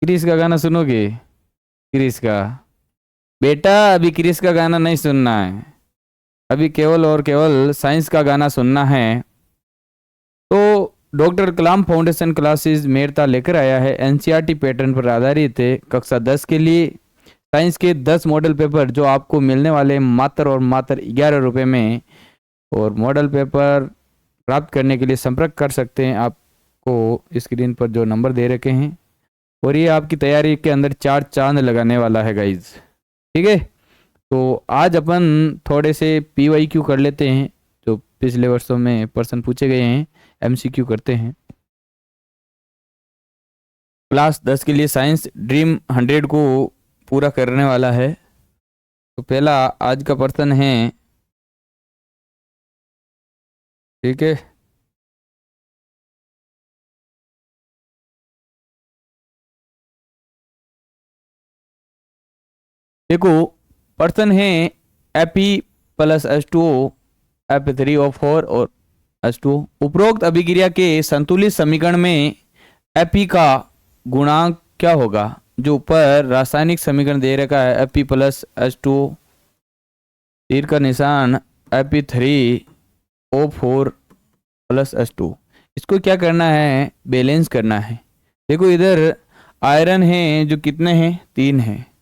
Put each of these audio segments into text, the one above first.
Chris का गाना सुनोगे? क्रिस का? बेटा अभी क्रिस का गाना नहीं सुनना है, अभी केवल और केवल साइंस का गाना सुनना है। तो डॉक्टर कलाम फाउंडेशन क्लासेस मेरता लेकर आया है, एनसीईआरटी पैटर्न पर आधारित है, कक्षा 10 के लिए साइंस के 10 मॉडल पेपर जो आपको मिलने वाले मात्र और मात्र 11 रुपये में। और मॉडल पेपर प्राप्त करने के लिए संपर्क कर सकते हैं, आपको स्क्रीन पर जो नंबर दे रखे हैं। और ये आपकी तैयारी के अंदर 4 चांद लगाने वाला है गाइज। ठीक है, तो आज अपन थोड़े से पीवाईक्यू कर लेते हैं, जो पिछले वर्षों में प्रश्न पूछे गए हैं, एमसीक्यू करते हैं। क्लास 10 के लिए साइंस ड्रीम 100 को पूरा करने वाला है। तो पहला आज का प्रश्न है, ठीक है, देखो प्रश्न है, Fe प्लस H2O Fe3O4 और H2O उपरोक्त अभिक्रिया के संतुलित समीकरण में Fe का गुणांक क्या होगा? जो ऊपर रासायनिक समीकरण दे रखा है, Fe प्लस H2O, तीर का निशान Fe3O4 प्लस H2O, इसको क्या करना है? बैलेंस करना है। देखो इधर आयरन है जो कितने हैं? 3 है,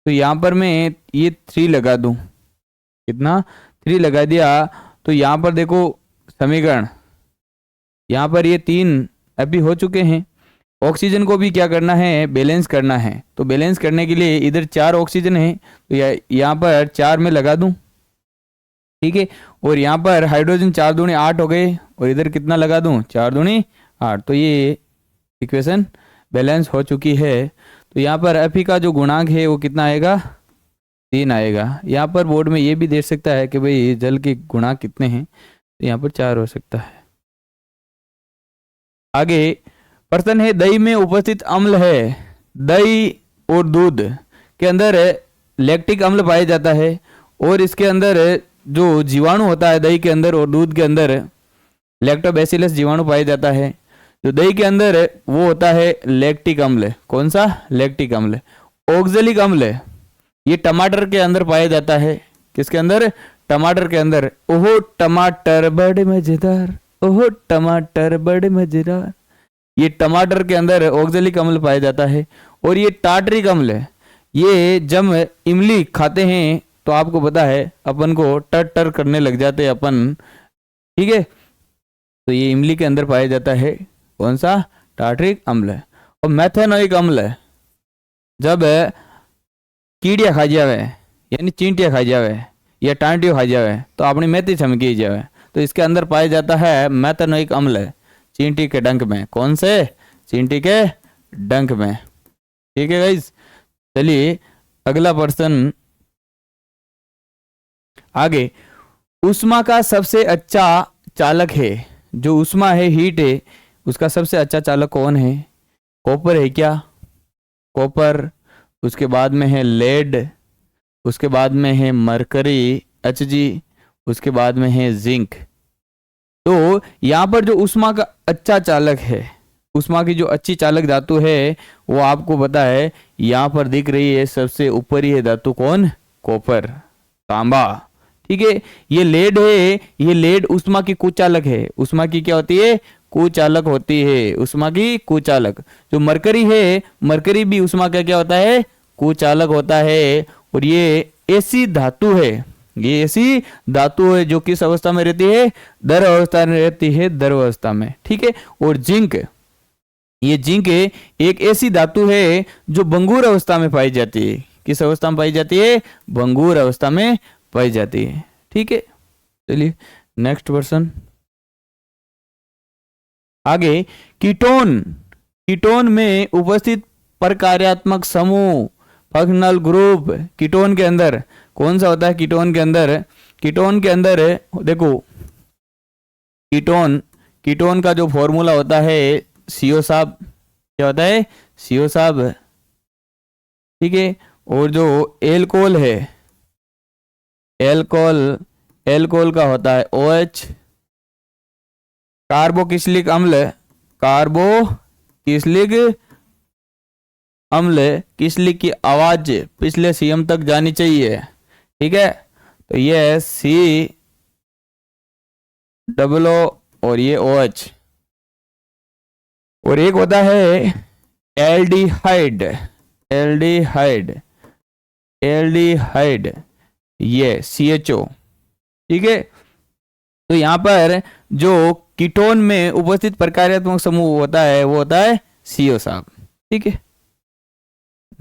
तो यहाँ पर मैं ये 3 लगा दूं, कितना? 3 लगा दिया। तो यहाँ पर देखो समीकरण, यहाँ पर ये 3 अभी हो चुके हैं। ऑक्सीजन को भी क्या करना है? बैलेंस करना है। तो बैलेंस करने के लिए इधर 4 ऑक्सीजन है, तो यहाँ पर 4 में लगा दूं, ठीक है। और यहाँ पर हाइड्रोजन 4 दूनी 8 हो गए, और इधर कितना लगा दूं? 4 दूनी 8। तो ये इक्वेशन बैलेंस हो चुकी है। तो यहाँ पर Fe का जो गुणांक है वो कितना आएगा? 3 आएगा। यहाँ पर बोर्ड में ये भी दे सकता है कि भाई जल के गुणांक कितने हैं, तो यहाँ पर 4 हो सकता है। आगे प्रश्न है, दही में उपस्थित अम्ल है, दही और दूध के अंदर लैक्टिक अम्ल पाया जाता है, और इसके अंदर जो जीवाणु होता है दही के अंदर और दूध के अंदर लैक्टोबैसिलस जीवाणु पाया जाता है। जो दही के अंदर वो होता है लैक्टिक अम्ल। कौन सा? लैक्टिक अम्ल। ऑक्जेलिक अम्ल ये टमाटर के अंदर पाया जाता है। किसके अंदर? टमाटर के अंदर। ओहो टमाटर बड़े मजेदार, ओहो टमाटर बड़े मजेदार, ये टमाटर के अंदर ऑक्जेलिक अम्ल पाया जाता है। और ये टार्टरिक अम्ल, ये जब इमली खाते हैं तो आपको पता है अपन को टर टर करने लग जाते हैं अपन, ठीक है। तो ये इमली के अंदर पाया जाता है। कौन सा? टार्टरिक अम्ल। और मैथेनोइक अम्ल, जब कीड़िया खा जावे, यानी चींटियाँ खा जावे या टांटियों खा जावे, तो अपनी मेथी चमकी जावे, तो इसके अंदर पाया जाता है मैथेनोइक अम्ल, चींटी के डंक में। कौन से? चींटी के डंक में। ठीक है गाइस, चलिए अगला प्रश्न। आगे, उष्मा का सबसे अच्छा चालक है, जो उष्मा है, हीट है, उसका सबसे अच्छा चालक कौन है? कॉपर है क्या? कॉपर। उसके बाद में है लेड, उसके बाद में है मरकरी Hg, उसके बाद में है जिंक। तो यहाँ पर जो उष्मा का अच्छा चालक है, उष्मा की जो अच्छी चालक धातु है वो आपको पता है, यहाँ पर दिख रही है सबसे ऊपर ही है धातु। कौन? कॉपर, तांबा। ठीक है, ये लेड है, ये लेड उष्मा की कुचालक है। उष्मा की क्या होती है? कुचालक होती है, उष्मा की कुचालक। जो मरकरी है, मरकरी भी उष्मा का क्या होता है? कुचालक होता है। और ये ऐसी धातु है, ये ऐसी धातु है जो किस अवस्था में रहती है? द्रव अवस्था में रहती है, द्रव अवस्था में। ठीक है। और जिंक, ये जिंक एक ऐसी धातु है जो भंगुर अवस्था में पाई जाती है। किस अवस्था में पाई जाती है? भंगुर अवस्था में पाई जाती है। ठीक है, चलिए नेक्स्ट क्वेश्चन। आगे, कीटोन, कीटोन में उपस्थित प्रकार्यात्मक समूह, फंक्शनल ग्रुप, कीटोन के अंदर कौन सा होता है? कीटोन के अंदर, कीटोन के अंदर देखो, कीटोन, कीटोन का जो फॉर्मूला होता है CO साहब, क्या होता है? CO साहब। ठीक है। और जो एल्कोहल है, एल्कोहल, एल्कोहल का होता है OH। कार्बोक्सिलिक अम्ल, कार्बोक्सिलिक अम्ल किसली की आवाज पिछले सीएम तक जानी चाहिए। ठीक है, तो ये है सी डबल ओ और ये ओ एच। और एक होता है एल्डिहाइड, एल्डिहाइड, एल्डिहाइड, ये सी एच ओ। ठीक है, तो यहां पर जो कीटोन में उपस्थित प्रकार्यात्मक समूह होता है वो होता है सीओ साहब। ठीक है,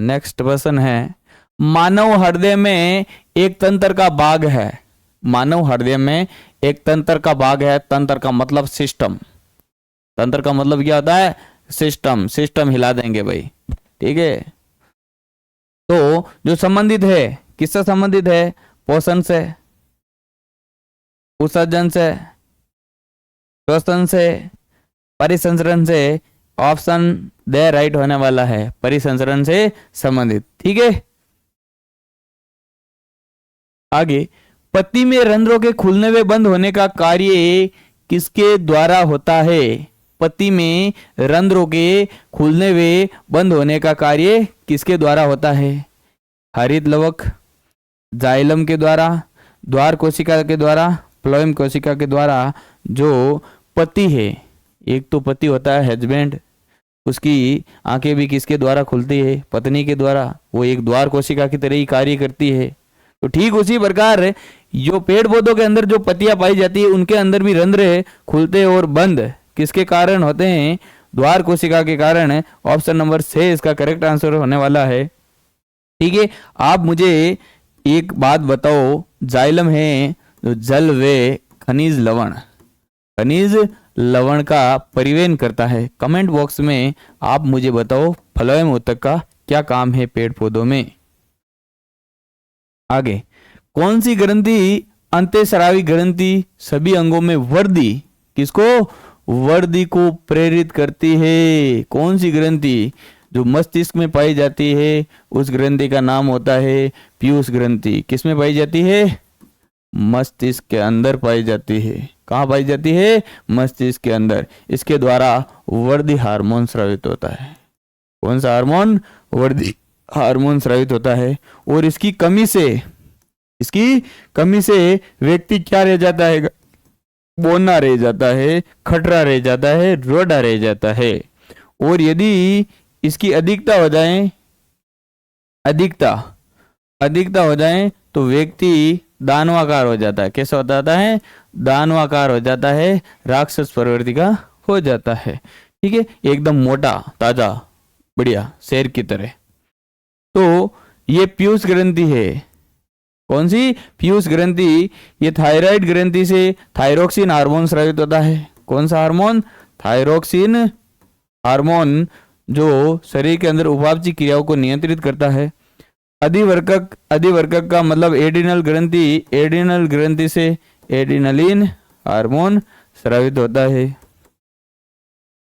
नेक्स्ट प्रश्न है, मानव हृदय में एक तंत्र का भाग है। मानव हृदय में एक तंत्र का भाग है। तंत्र का मतलब सिस्टम। तंत्र का मतलब क्या होता है? सिस्टम। सिस्टम हिला देंगे भाई। ठीक है, तो जो संबंधित है किससे संबंधित है? पोषण से, उत्सर्जन से, श्वसन से, परिसंचरण से। ऑप्शन दे राइट होने वाला है, परिसंचरण से संबंधित। ठीक है, आगे, पत्ती में रंध्रों के खुलने व बंद होने का कार्य किसके द्वारा होता है? पत्ती में रंध्रों के खुलने व बंद होने का कार्य किसके द्वारा होता है? हरित लवक, जाइलम के द्वारा, द्वार कोशिका के द्वारा, फ्लोएम कोशिका के द्वारा। जो पत्ती है, एक तो पत्ती होता है हस्बैंड, उसकी आंखें भी किसके द्वारा खुलती है? पत्नी के द्वारा। वो एक द्वार कोशिका की तरह ही कार्य करती है। तो ठीक उसी प्रकार जो पेड़ पौधों के अंदर जो पत्तियां पाई जाती है उनके अंदर भी रंध्र खुलते और बंद किसके कारण होते हैं? द्वार कोशिका के कारण। ऑप्शन नंबर 6 इसका करेक्ट आंसर होने वाला है। ठीक है, आप मुझे एक बात बताओ, जाइलम है जो जल व खनिज लवण, खनिज लवण का परिवहन करता है। कमेंट बॉक्स में आप मुझे बताओ फ्लोएम ऊतक का क्या काम है पेड़ पौधों में। आगे, कौन सी ग्रंथि अंतःस्रावी ग्रंथि सभी अंगों में वर्दी, किसको? वर्दी को प्रेरित करती है। कौन सी ग्रंथि? जो मस्तिष्क में पाई जाती है उस ग्रंथि का नाम होता है पीयूष ग्रंथि। किस में पाई जाती है? मस्तिष्क के अंदर पाई जाती है। कहाँ पाई जाती है? मस्तिष्क के अंदर। इसके द्वारा वर्दी हार्मोन स्रावित होता है। कौन सा हार्मोन? वर्दी हार्मोन स्रावित होता है। और इसकी कमी से व्यक्ति क्या रह जाता है? बौना रह जाता है, खटरा रह जाता है, रोड़ा रह जाता है। और यदि इसकी अधिकता हो जाए, अधिकता हो जाए तो व्यक्ति दानवाकार हो जाता है। कैसा हो जाता है? दानवाकार हो जाता है, राक्षस प्रवृत्ति का हो जाता है। ठीक है, एकदम मोटा ताजा बढ़िया शेर की तरह। तो ये पीयूष ग्रंथि है। कौन सी? पीयूष ग्रंथि। ये थायराइड ग्रंथि से थायरोक्सिन हार्मोन स्रावित होता है। कौन सा हार्मोन? थायरोक्सिन हार्मोन, जो शरीर के अंदर उपापचय क्रियाओं को नियंत्रित करता है। अधिवर्कक का मतलब एड्रिनल ग्रंथि, एड्रिनल ग्रंथि से एड्रिनलिन हार्मोन स्रावित होता है।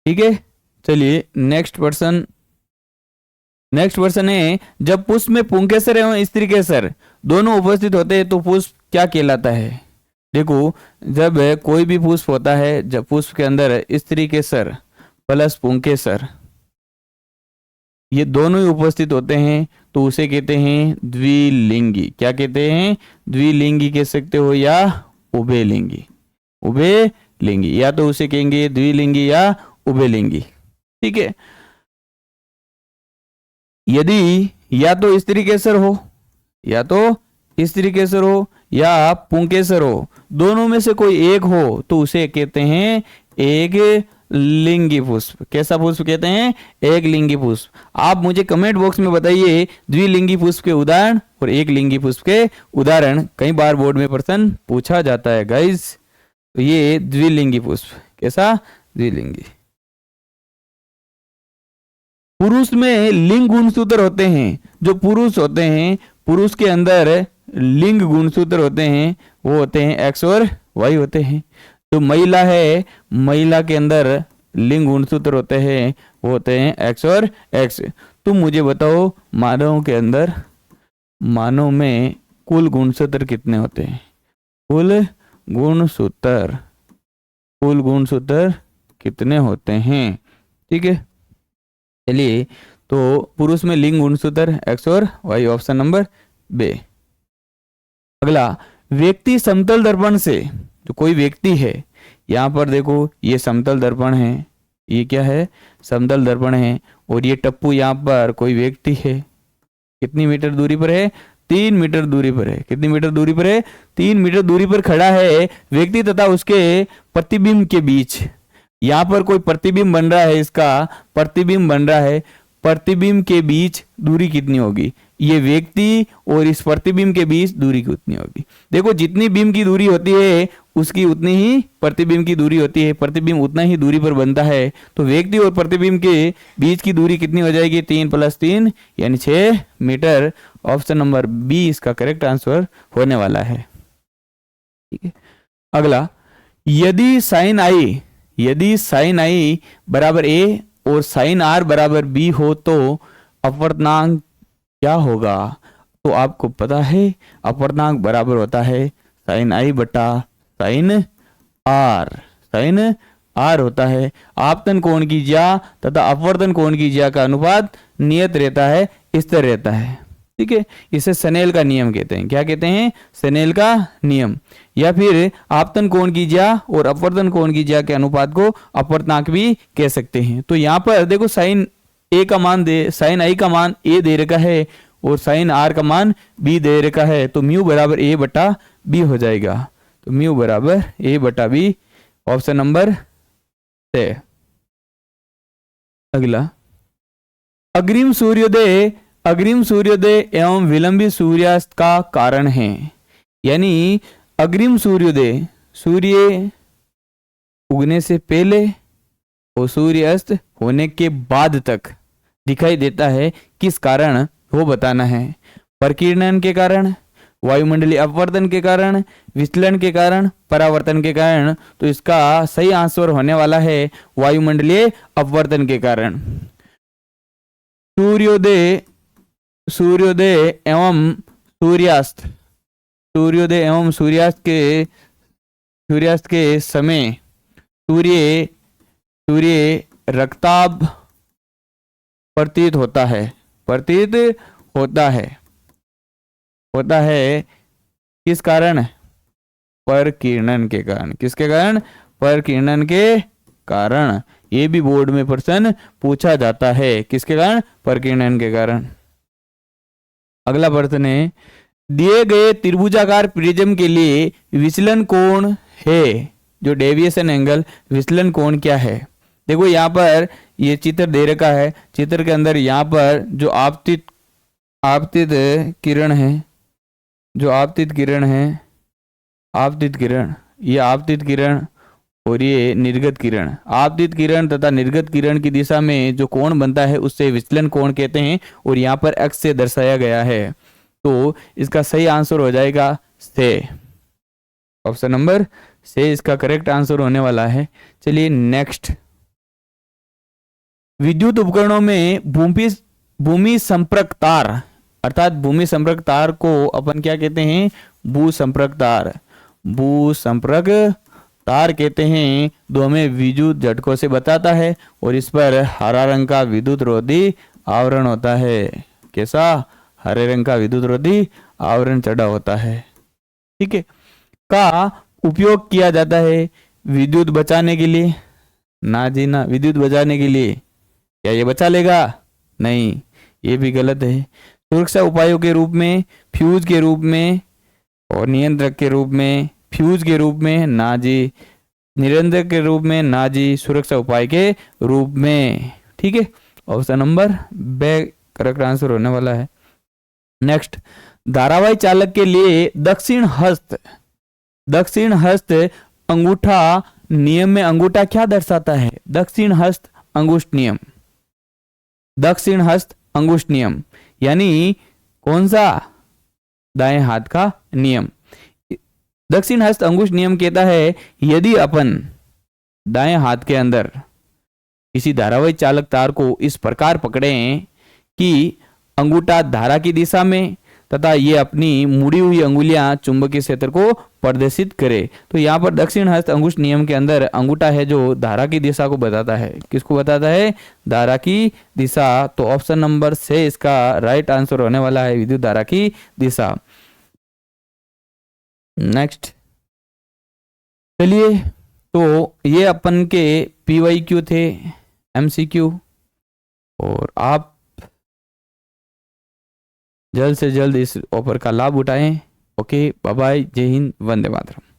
ठीक है, चलिए नेक्स्ट पर्सन है, जब पुष्प में पुंकेसर एवं स्त्री केसर दोनों उपस्थित होते हैं तो पुष्प क्या कहलाता है? देखो, जब कोई भी पुष्प होता है, जब पुष्प के अंदर स्त्री केसर प्लस पुंकेसर ये दोनों ही उपस्थित होते हैं तो उसे कहते हैं द्विलिंगी। क्या कहते हैं? द्विलिंगी कह सकते हो या उभयलिंगी। उभयलिंगी, या तो उसे कहेंगे द्विलिंगी या उभयलिंगी। ठीक है, यदि या तो स्त्री केसर हो, या तो स्त्री केसर हो या पुंकेसर हो, दोनों में से कोई एक हो तो उसे कहते हैं एक लिंगी पुष्प। कैसा पुष्प कहते हैं? एक लिंगी पुष्प। आप मुझे कमेंट बॉक्स में बताइए द्विलिंगी पुष्प के उदाहरण और एक लिंगी पुष्प के उदाहरण। कई बार बोर्ड में प्रश्न पूछा जाता है गाइस। तो ये द्विलिंगी पुष्प। कैसा? द्विलिंगी। पुरुष में लिंग गुणसूत्र होते हैं। जो पुरुष होते हैं, पुरुष के अंदर लिंग गुणसूत्र होते हैं, वो होते हैं एक्स और वाई होते हैं। जो महिला है, महिला के अंदर लिंग गुणसूत्र होते हैं, वो होते हैं एक्स और एक्स। तुम मुझे बताओ मानव के अंदर, मानव में कुल गुणसूत्र कितने होते हैं? कुल गुणसूत्र कितने होते हैं? ठीक है, चलिए तो पुरुष में लिंग गुणसूत्र एक्स और वाई, ऑप्शन नंबर बे। अगला, व्यक्ति समतल दर्पण से, जो कोई व्यक्ति है, यहाँ पर देखो ये समतल दर्पण है, ये क्या है, समतल दर्पण है, और ये टप्पू यहाँ पर कोई व्यक्ति है, कितनी मीटर दूरी पर है, 3 मीटर दूरी पर है। कितनी मीटर दूरी पर है, 3 मीटर दूरी पर खड़ा है व्यक्ति तथा उसके प्रतिबिंब के बीच। यहाँ पर कोई प्रतिबिंब बन रहा है, इसका प्रतिबिंब बन रहा है, प्रतिबिंब के बीच दूरी कितनी होगी, ये व्यक्ति और इस प्रतिबिंब के बीच दूरी कितनी होगी। देखो जितनी बिंब की दूरी होती है उसकी उतनी ही प्रतिबिंब की दूरी होती है, प्रतिबिंब उतना ही दूरी पर बनता है, तो व्यक्ति और प्रतिबिंब के बीच की दूरी कितनी हो जाएगी, 3 + 3 यानी 6 मीटर। ऑप्शन नंबर बी इसका करेक्ट आंसर होने वाला है। ठीक है, अगला, यदि साइन आई बराबर ए और साइन आर बराबर बी हो तो अपवर्तनांक क्या होगा। तो आपको पता है अपवर्तनांक बराबर होता है साइन आई बटा साइन आर होता है। आपतन कोण की ज्या तथा अपवर्तन कोण की ज्या का अनुपात नियत रहता है, स्थिर रहता है। ठीक है, इसे स्नेल का नियम कहते हैं। क्या कहते हैं, स्नेल का नियम, या फिर आपतन कोण की ज्या और अपवर्तन कोण की ज्या के अनुपात को अपवर्तनांक भी कह सकते हैं। तो यहाँ पर देखो साइन ए का मान साइन आई का मान ए दे रखा है और साइन आर का मान बी दे रखा है, तो म्यू बराबर ए बटा बी हो जाएगा। तो म्यू बराबर ए बटा बी, ऑप्शन नंबर से। अगला, अग्रिम सूर्योदय एवं विलंबित सूर्यास्त का कारण है। यानी अग्रिम सूर्योदय, सूर्य उगने से पहले और सूर्यास्त होने के बाद तक दिखाई देता है, किस कारण वो बताना है। प्रकीर्णन के कारण, वायुमंडलीय अपवर्तन के कारण, विचलन के कारण, परावर्तन के कारण। तो इसका सही आंसर होने वाला है वायुमंडलीय अपवर्तन के कारण। सूर्योदय एवं सूर्यास्त के समय सूर्य रक्ताभ प्रतीत होता है किस कारण, परकिरणन के कारण। किसके कारण, परकिरणन के कारण। ये भी बोर्ड में प्रश्न पूछा जाता है, किसके कारण, परकिरणन के कारण। अगला प्रश्न है, दिए गए त्रिभुजाकार प्रिज्म के लिए विचलन कोण है, जो डेविएशन एंगल, विचलन कोण क्या है। देखो यहाँ पर ये चित्र दे रखा है, चित्र के अंदर यहाँ पर जो आपतित किरण है, ये आपतित किरण और ये निर्गत किरण। आपतित किरण तथा निर्गत किरण की दिशा में जो कोण बनता है उससे विचलन कोण कहते हैं, और यहाँ पर एक्स से दर्शाया गया है। तो इसका सही आंसर हो जाएगा से, ऑप्शन नंबर से इसका करेक्ट आंसर होने वाला है। चलिए नेक्स्ट, विद्युत उपकरणों में भूमि संपर्क तार, अर्थात भूमि संपर्क तार को अपन क्या कहते हैं, भू संपर्क तार कहते हैं। जो हमें विद्युत झटकों से बताता है, और इस पर हरा रंग का विद्युत रोधी आवरण होता है। कैसा, हरे रंग का विद्युत रोधी आवरण चढ़ा होता है। ठीक है, का उपयोग किया जाता है विद्युत बचाने के लिए, ना जी ना। विद्युत बचाने के लिए क्या ये बचा लेगा, नहीं, ये भी गलत है। सुरक्षा उपायों के रूप में, फ्यूज के रूप में और नियंत्रक के रूप में। फ्यूज के रूप में ना जी, नियंत्रक के रूप में ना जी, सुरक्षा उपाय के रूप में। ठीक है, ऑप्शन नंबर बे करेक्ट आंसर होने वाला है। नेक्स्ट, धारावाही चालक के लिए दक्षिण हस्त अंगूठा नियम में अंगूठा क्या दर्शाता है, दक्षिण हस्त अंगुष्ठ नियम यानी कौन सा, दाएं हाथ का नियम। दक्षिण हस्त अंगुष्ठ नियम कहता है, यदि अपन दाएं हाथ के अंदर किसी धारावाही चालक तार को इस प्रकार पकड़ें कि अंगूठा धारा की दिशा में तथा ये अपनी मुड़ी हुई अंगुलियां चुंबकीय क्षेत्र को प्रदर्शित करे। तो यहाँ पर दक्षिण हस्त अंगुष्ठ नियम के अंदर अंगूठा है जो धारा की दिशा को बताता है। किसको बताता है? धारा की दिशा। तो ऑप्शन नंबर 6 इसका राइट आंसर होने वाला है, विद्युत धारा की दिशा। नेक्स्ट चलिए, तो ये अपन के PYQ थे, MCQ, और आप जल्द से जल्द इस ऑफर का लाभ उठाएं। ओके, बाय बाय, जय हिंद, वंदे मातरम।